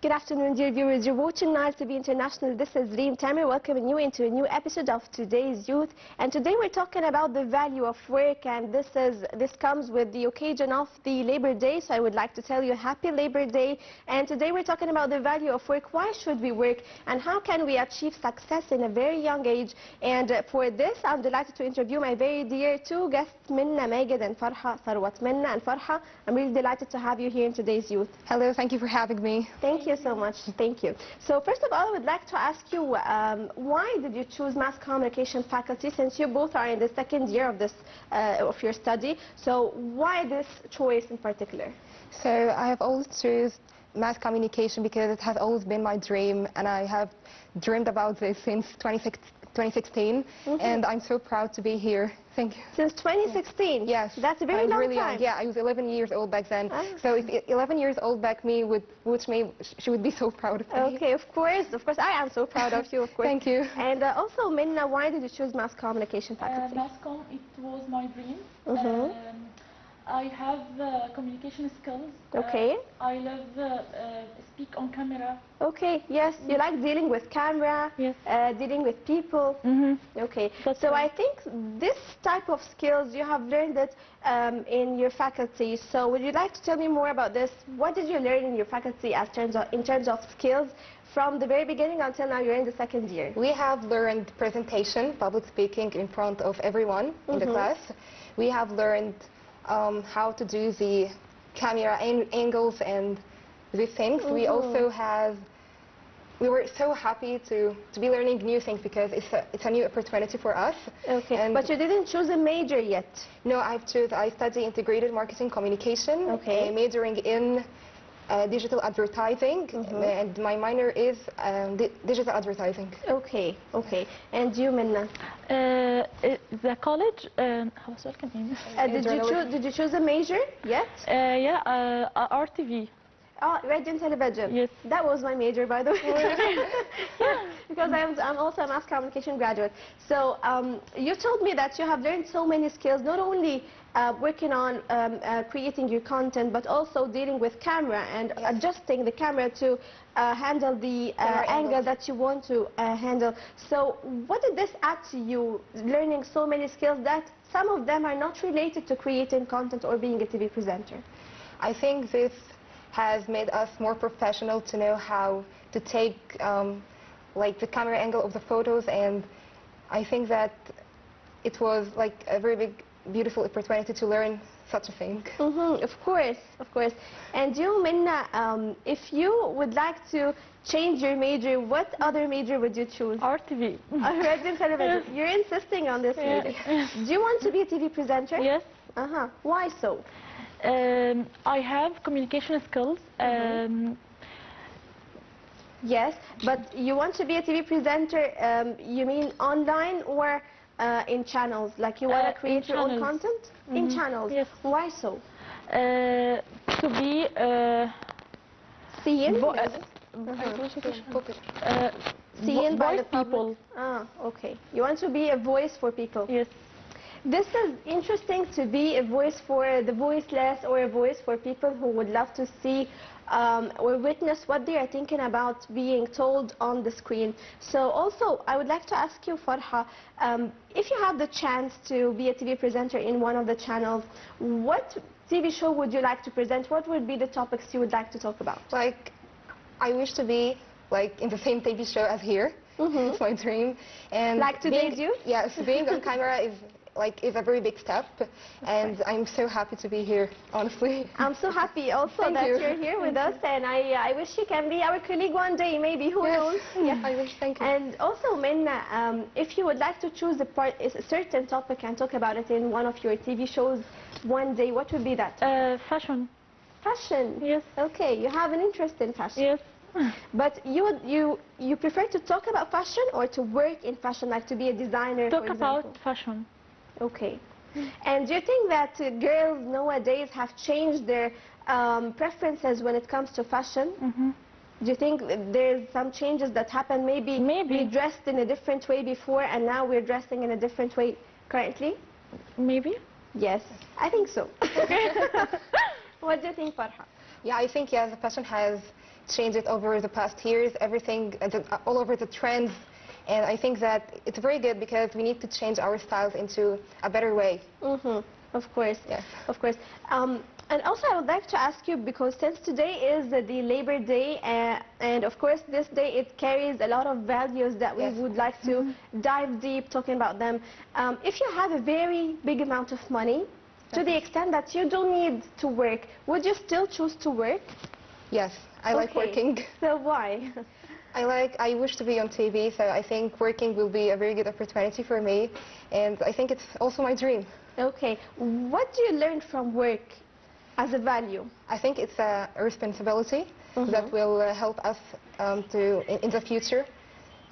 Good afternoon, dear viewers. You're watching Nile TV International. This is Reem Tamer welcoming you into a new episode of Today's Youth. And today we're talking about the value of work, and this comes with the occasion of the Labor Day. So I would like to tell you happy Labor Day. And today we're talking about the value of work. Why should we work, and how can we achieve success in a very young age? And for this, I'm delighted to interview my very dear two guests, Minna Maged and Farha Sarwat. Minna and Farha, I'm really delighted to have you here in Today's Youth. Hello, thank you for having me. Thank you so much. Thank you. So first of all, I would like to ask you, why did you choose mass communication faculty, since you both are in the second year of this of your study? So why this choice in particular? So I have always chosen mass communication because it has always been my dream, and I have dreamed about this since 2016, and I'm so proud to be here. Thank you. Since 2016? Yes. That's a very long really time. Young. Yeah, I was 11 years old back then. So if 11 years old back me would she would be so proud of me. Okay, of course. I am so proud of you, of course. Thank you. And also, Minna, why did you choose mass communication faculty? Mass comm, it was my dream. I have communication skills. Okay. I love speak on camera. Okay, yes, you like dealing with camera, Yes. dealing with people. Okay, That's so right. I think this type of skills, you have learned it in your faculty. So would you like to tell me more about this? What did you learn in your faculty in terms of skills from the very beginning until now you're in the second year? We have learned presentation, public speaking in front of everyone in the class. We have learned how to do the camera angles and these things. We also we were so happy to be learning new things because it's a new opportunity for us. Okay, and but you didn't choose a major yet. No, I study integrated marketing communication, Okay. majoring in digital advertising, and my minor is digital advertising. Okay, okay. And you, Minna? The college, Did you choose a major yet? RTV. Oh, radio and television. Yes. That was my major, by the way. Because I'm also a mass communication graduate. So you told me that you have learned so many skills, not only working on creating your content, but also dealing with camera and adjusting the camera to handle the angle that you want to handle. So what did this add to you, learning so many skills that some of them are not related to creating content or being a TV presenter? I think this has made us more professional to know how to take like the camera angle of the photos, and I think that it was like a very big, beautiful opportunity to learn such a thing. Of course, of course. And you, Minna, if you would like to change your major, what other major would you choose? RTV. Radio and television. You're insisting on this, really. Do you want to be a TV presenter? Yes. Why so? I have communication skills. Yes, but you want to be a TV presenter, you mean online or in channels? Like you want to create your own content? In channels? Yes. Why so? To be Seen? Seen by the people. Okay. You want to be a voice for people? Yes. This is interesting, to be a voice for the voiceless, or a voice for people who would love to see or witness what they are thinking about being told on the screen. So also, I would like to ask you, Farha, if you have the chance to be a TV presenter in one of the channels, what TV show would you like to present? What would be the topics you would like to talk about? Like, I wish to be like in the same TV show as here. It's my dream. And like Today's Youth? Yes, being on camera is a very big step, and I'm so happy to be here, honestly. I'm so happy also that you're here with us, and I wish you can be our colleague one day, maybe, who knows? Yeah, I wish, thank you. And also, Minna, if you would like to choose a certain topic and talk about it in one of your TV shows one day, what would be that? Fashion. Fashion? Yes. Okay, you have an interest in fashion. Yes. But you prefer to talk about fashion or to work in fashion, like to be a designer, Talk for example? about fashion. Okay. And do you think that girls nowadays have changed their preferences when it comes to fashion? Do you think there's some changes that happen? Maybe we dressed in a different way before, and now we're dressing in a different way currently? Maybe. Yes, I think so. What do you think, Farha? Yeah, I think, yeah, the fashion has changed over the past years, everything, all over the trends. And I think that it's very good because we need to change our styles into a better way. Of course, Yes. of course. And also I would like to ask you, because since today is the Labor Day, and of course this day it carries a lot of values that we Yes. would like to dive deep talking about them. If you have a very big amount of money, to the extent that you don't need to work, would you still choose to work? Yes, I like working. So why? I wish to be on TV, so I think working will be a very good opportunity for me, and I think it's also my dream. Okay, what do you learn from work as a value? I think it's a responsibility that will help us in the future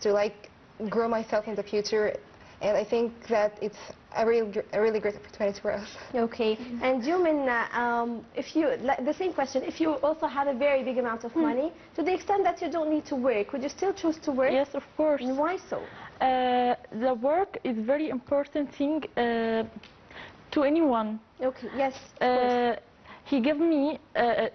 to like grow myself in the future, and I think that it's a really great opportunity for us. Okay, and you, Minna, if you, the same question, if you also had a very big amount of money, to the extent that you don't need to work, would you still choose to work? Yes, of course. And why so? The work is very important thing to anyone. Okay, yes, of course.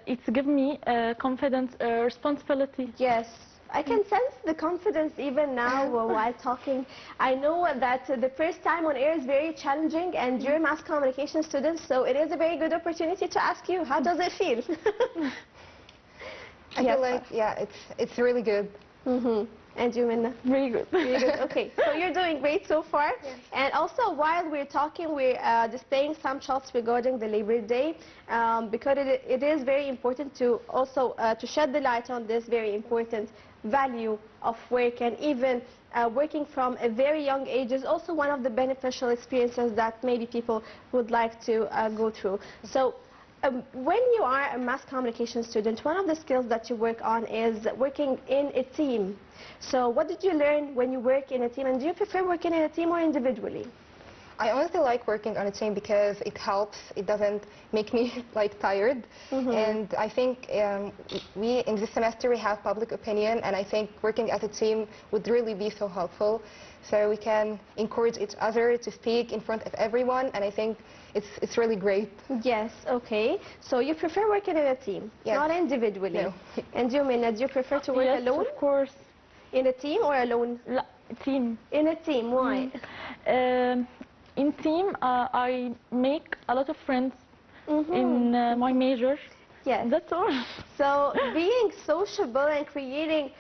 It's give me confidence, responsibility. Yes, I can sense the confidence even now while talking. I know that the first time on air is very challenging, and you're a mass communication student, so it is a very good opportunity to ask you, how does it feel? I feel like, yeah, it's really good. And you, Minna? Very good. Very good. Okay, so you're doing great so far. Yes. And also, while we're talking, we're displaying some shots regarding the Labor Day, because it is very important to also to shed the light on this very important value of work, and even working from a very young age is also one of the beneficial experiences that maybe people would like to go through. So when you are a mass communication student, one of the skills that you work on is working in a team. So what did you learn when you work in a team, and do you prefer working in a team or individually? I honestly like working on a team because it helps. It doesn't make me like tired. And I think we in this semester we have public opinion, and I think working as a team would really be so helpful. So we can encourage each other to speak in front of everyone, and I think it's really great. Yes, okay. So you prefer working in a team, Yes. not individually. No. And you, Minna, do you prefer to work Yes, alone? of course. In a team or alone? Team. In a team, why? In team, I make a lot of friends in my major. Yes. That's all. So being sociable and creating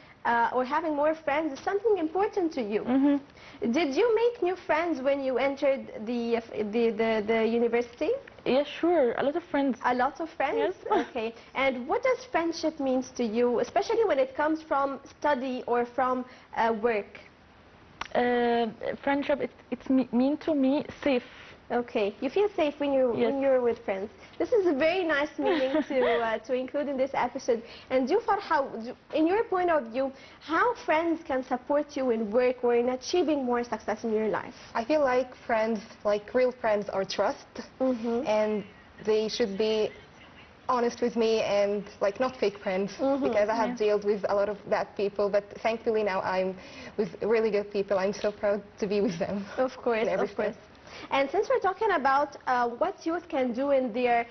or having more friends is something important to you. Did you make new friends when you entered the university? Yes, sure. A lot of friends. A lot of friends? Yes. Okay. And what does friendship means to you, especially when it comes from study or from work? Friendship, it's mean to me safe. Okay, you feel safe when you're with friends. This is a very nice meaning to include in this episode. And in your point of view, how friends can support you in work or in achieving more success in your life? I feel like friends, like real friends, are trust, and they should be honest with me and like not fake friends, because I have dealt with a lot of bad people, but thankfully now I'm with really good people. I'm so proud to be with them. Of course, of course. And since we're talking about what youth can do in their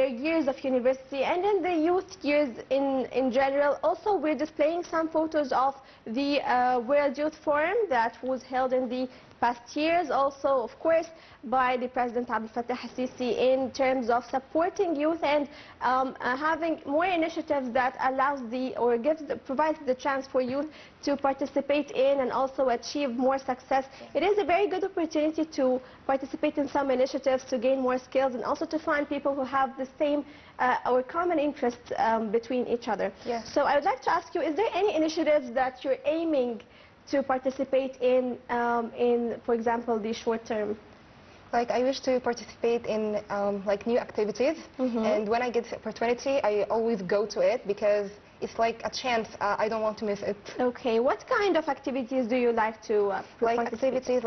years of university and in the youth years in general, also we're displaying some photos of the World Youth Forum that was held in the past years, also of course by the President Abdel Fattah al-Sisi in terms of supporting youth and having more initiatives that allows provides the chance for youth to participate in and also achieve more success. It is a very good opportunity to participate in some initiatives to gain more skills and also to find people who have the same or common interests between each other. Yes. So I would like to ask you, is there any initiatives that you're aiming to participate in, for example, the short term? Like I wish to participate in like new activities, and when I get the opportunity, I always go to it because it's like a chance. I don't want to miss it. Okay, what kind of activities do you like to Like participate? activities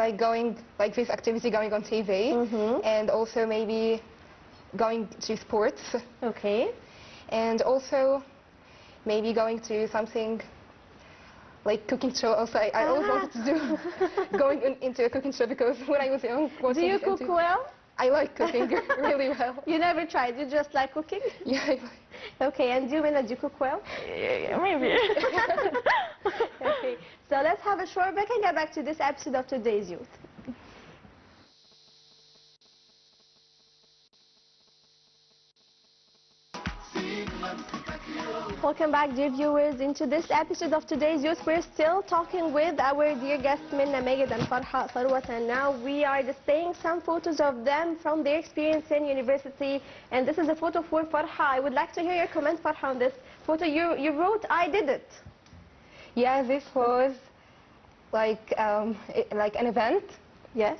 like this activity going on TV, and also maybe going to sports. Okay. And also maybe going to something like cooking show. Also, I always wanted to do going into a cooking show because when I was young, Do you cook well? I like cooking really well. You never tried, you just like cooking? Yeah, I like. Okay, and do you mean that you cook well? Maybe. Okay, so let's have a short break and get back to this episode of Today's Youth. Welcome back, dear viewers, into this episode of Today's Youth. We're still talking with our dear guests Minna, Maged, and Farha Sarwat, and now we are displaying some photos of them from their experience in university. And this is a photo for Farha. I would like to hear your comment, Farha, on this photo. You wrote, "I did it." Yeah, this was like an event. Yes.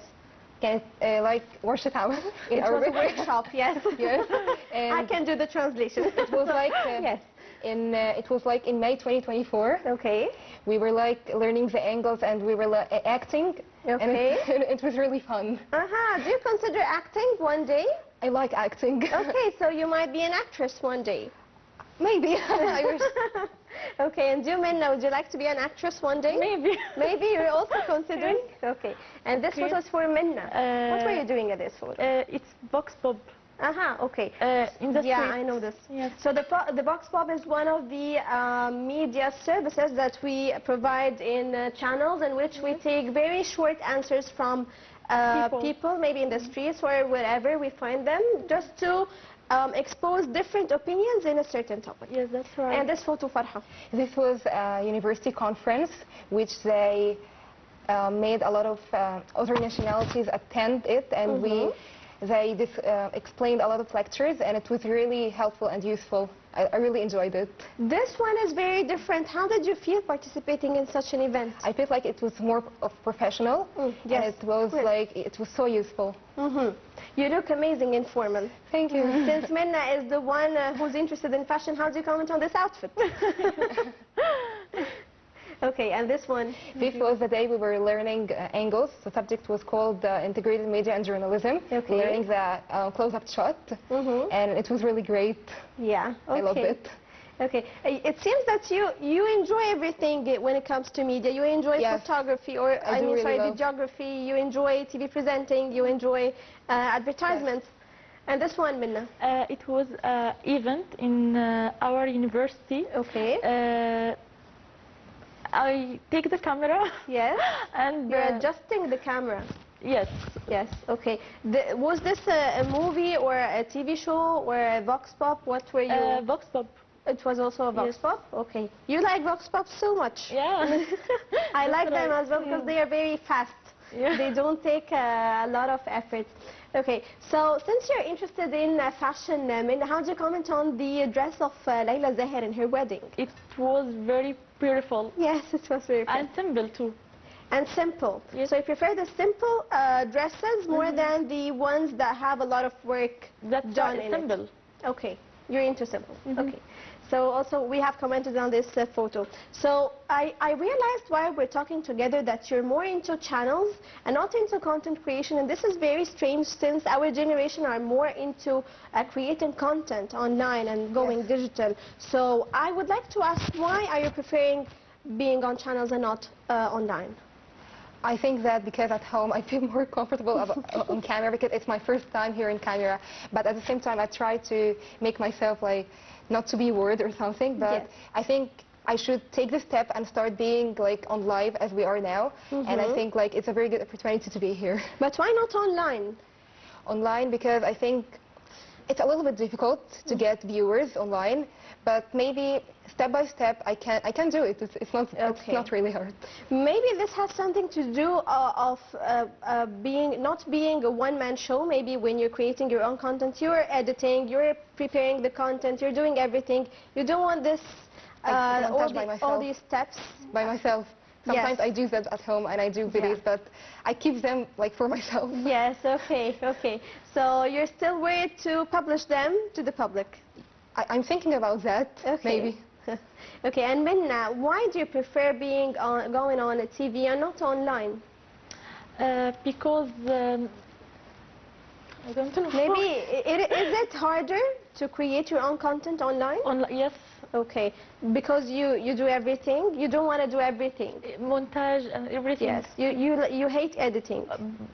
Like worship hour in It was Arabic. a workshop, yes. Yes. I And can do the translation. it was like yes. it was like in May 2024. Okay. We were like learning the angles and we were acting. And Okay. it was really fun. Do you consider acting one day? I like acting. Okay, so you might be an actress one day. Maybe. I wish. Okay, and you, Minna, would you like to be an actress one day? Maybe. Maybe you're also considering? Okay. And this photo is for Minna. What were you doing at this photo? It's Vox Pop. Okay. In the Yeah, street. I know this. Yes. So the Vox Pop is one of the media services that we provide in channels in which we take very short answers from people, maybe in the streets or wherever we find them, just to expose different opinions in a certain topic. Yes, that's right. And this photo, Farha. This was a university conference which they made a lot of other nationalities attend it, and they explained a lot of lectures, and it was really helpful and useful. I really enjoyed it. This one is very different. How did you feel participating in such an event? I felt like it was more of professional, yes. and it was it was so useful. You look amazing in formal. Thank you. Since Minna is the one who's interested in fashion, how do you comment on this outfit? Okay, and this one? This was the day we were learning angles. The subject was called Integrated Media and Journalism. Okay. Learning the close-up shot, and it was really great. Yeah, okay. I loved it. Okay, it seems that you enjoy everything when it comes to media. You enjoy photography, or I do really well. videography. You enjoy TV presenting. You enjoy advertisements. And this one, Minna? It was an event in our university. Okay. I take the camera. Yes. And You're adjusting the camera. Yes. Yes. Okay. Was this a movie or a TV show or a Vox Pop? What were you? Vox Pop. It was also a Vox Pop? Okay. You like Vox Pop so much. Yeah. I like them as well because they are very fast. Yeah. They don't take a lot of effort. Okay, so since you're interested in fashion, Minna, how do you comment on the dress of Layla Zahir in her wedding? It was very beautiful. Yes, it was very And simple too. And simple. Yes. So you prefer the simple dresses more than the ones that have a lot of work done in simple. it? Okay, you're into simple. Okay. So also we have commented on this photo. So I realized while we're talking together that you're more into channels and not into content creation, and this is very strange since our generation are more into creating content online and going digital. So I would like to ask, why are you preferring being on channels and not online? I think that because at home I feel more comfortable on camera because it's my first time here in camera. But at the same time I try to make myself like not to be worried or something. But I think I should take the step and start being like on live as we are now. And I think like it's a very good opportunity to be here. But why not online? Online because I think it's a little bit difficult to get viewers online. But maybe step by step, I can do it. It's not really hard. Maybe this has something to do of not being a one-man show. Maybe when you're creating your own content, you're editing, you're preparing the content, you're doing everything. You don't want this all these steps by myself. Sometimes I do that at home and I do videos, but I keep them like for myself. Yes. Okay. Okay. So you're still worried to publish them to the public? I'm thinking about that, maybe. Okay, and Minna, why do you prefer going on a TV and not online? Because I don't know. Maybe is it harder to create your own content online? Yes. Okay, because you do everything. You don't want to do everything. Montage and everything. Yes, you hate editing.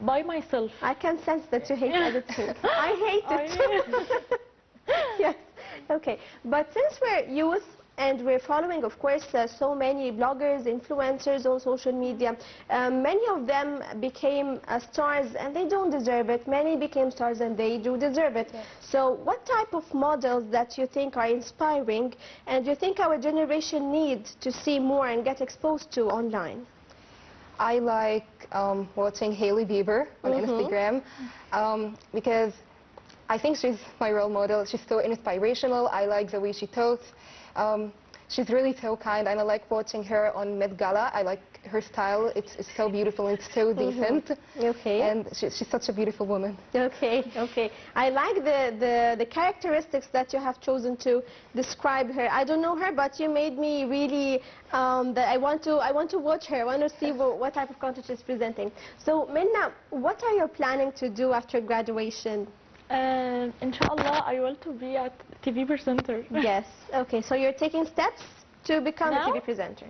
By myself. I can sense that you hate editing. I hate it. Yes. Okay, but since we're youth and we're following, of course, so many bloggers, influencers on social media, many of them became stars and they don't deserve it. Many became stars and they do deserve it. Yes. So what type of models that you think are inspiring and you think our generation needs to see more and get exposed to online? I like watching Hailey Bieber on Instagram because I think she's my role model. She's so inspirational. I like the way she talks. She's really so kind, and I like watching her on Met Gala. I like her style. It's so beautiful and it's so decent. Okay. And she's such a beautiful woman. Okay, okay. I like the characteristics that you have chosen to describe her. I don't know her, but you made me really that I want to watch her. I want to see what type of content she's presenting. So, Minna, what are you planning to do after graduation? Inshallah, I want to be a TV presenter. Yes. Okay. So you're taking steps to become Now? a TV presenter.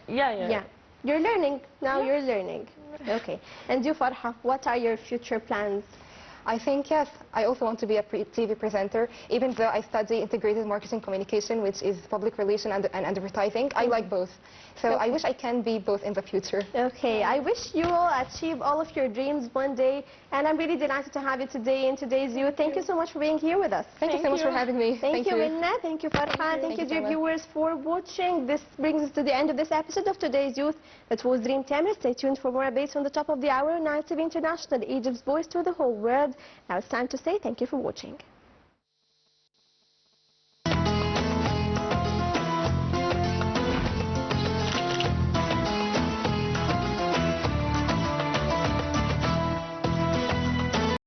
Yeah. You're learning. Now Yeah. you're learning. Okay. And you, Farha, what are your future plans? I think, yes, I also want to be a TV presenter, even though I study integrated marketing communication, which is public relation and advertising. I like both. So I wish I can be both in the future. Okay, I wish you will achieve all of your dreams one day, and I'm really delighted to have you today in today's Youth. Thank you so much for being here with us. Thank you so much for having me. Thank you, Minna. Thank you, Farhan. Thank you, dear viewers, for watching. This brings us to the end of this episode of today's Youth. It was Dream Tamer. Stay tuned for more updates on the top of the hour. Night TV International, Egypt's voice to the whole world. Now it's time to say thank you for watching.